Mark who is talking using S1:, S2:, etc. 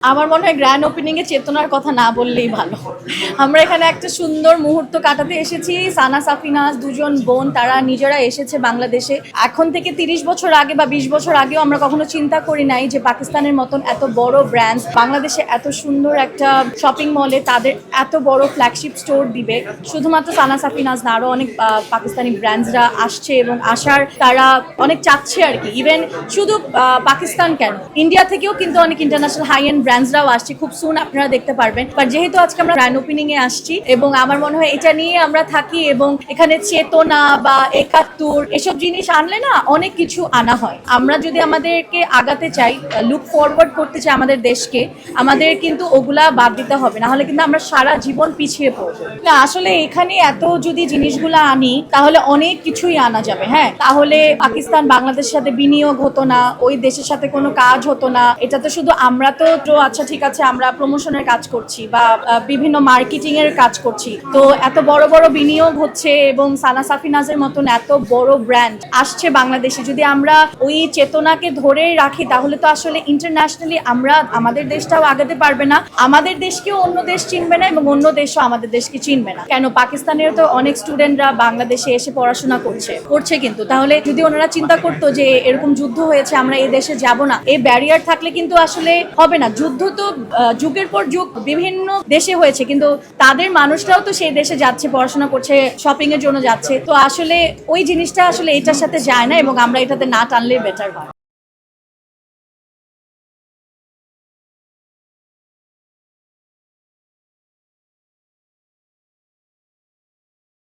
S1: আমার মনে হয় গ্র্যান্ড ওপেনিং এ চেতনার কথা না বললেই ভালো। আমরা এখানে একটা সুন্দর মুহূর্ত কাটাতে এসেছি। সানা সাফিনাজ দুজন বোন তারা নিজেরা এসেছে বাংলাদেশে। এখন থেকে 30 বছর আগে বা 20 বছর আগেও আমরা কখনো চিন্তা করি নাই যে পাকিস্তানের মতন এত বড় ব্র্যান্ড বাংলাদেশে এত সুন্দর একটা শপিং মলে তাদের এত বড় ফ্ল্যাগশিপ স্টোর দিবে। শুধুমাত্র সানা সাফিনাজ না, আরো অনেক পাকিস্তানি ব্র্যান্ডসরা আসছে এবং আসার তারা অনেক চাচ্ছে আর কি। ইভেন শুধু পাকিস্তান কেন, ইন্ডিয়া থেকেও কিন্তু অনেক ইন্টারন্যাশনাল হাই এন্ড ব্র্যান্ডসরাও আসছে। খুব সুন আপনারা দেখতে পারবেন। বাট যেহেতু আজকে আমরা গ্র্যান্ড ওপেনিং এ আসছি এবং আমার মনে হয় এটা নিয়ে আমরা থাকি এবং এখানে চেতনা বা 71 এসব জিনিস আনলে না অনেক কিছু আনা হয়। আমরা যদি আমাদেরকে আগাতে চাই, লুক ফরওয়ার্ড করতে চাই আমাদের দেশকে, আমাদের কিন্তু ওগুলা বাদ দিতে হবে, না হলে কিন্তু আমরা সারা জীবন পিছিয়ে পড়বো। না আসলে এখানে এত যদি জিনিসগুলো আনি তাহলে অনেক কিছুই আনা যাবে। হ্যাঁ, তাহলে পাকিস্তান বাংলাদেশের সাথে বিনিয়োগ হতো না, ওই দেশের সাথে কোনো কাজ হতো না। এটা তো শুধু আমরা তো আচ্ছা ঠিক আছে আমরা প্রমোশনের কাজ করছি বা বিভিন্ন মার্কেটিং এর কাজ করছি, তো এত বড় বড় বিনিয়োগ হচ্ছে এবং সানা সাফিনাজের মতন এত বড় ব্র্যান্ড আসছে বাংলাদেশে। যদি আমরা ওই চেতনাকে ধরে রাখি তাহলে তো আসলে ইন্টারন্যাশনালি আমরা আমাদের দেশটাও আগাতে পারবে না, আমাদের দেশকেও অন্য দেশ চিনবে না এবং অন্য দেশও আমাদের দেশকে চিনবে না। কেন, পাকিস্তানের তো অনেক স্টুডেন্টরা বাংলাদেশে এসে পড়াশোনা করছে কিন্তু তাহলে যদি ওনারা চিন্তা করতো যে এরকম যুদ্ধ হয়েছে আমরা এই দেশে যাব না, এই ব্যারিয়ার থাকলে কিন্তু আসলে হবে না। যুদ্ধ তো যুগের পর যুগ বিভিন্ন দেশে হয়েছে, কিন্তু তাদের মানুষরাও তো সেই দেশে যাচ্ছে, পড়াশোনা করছে, শপিং এর জন্য যাচ্ছে। তো আসলে ওই জিনিসটা আসলে এটার সাথে যায় না এবং আমরা এটাতে না টানলে বেটার হয়।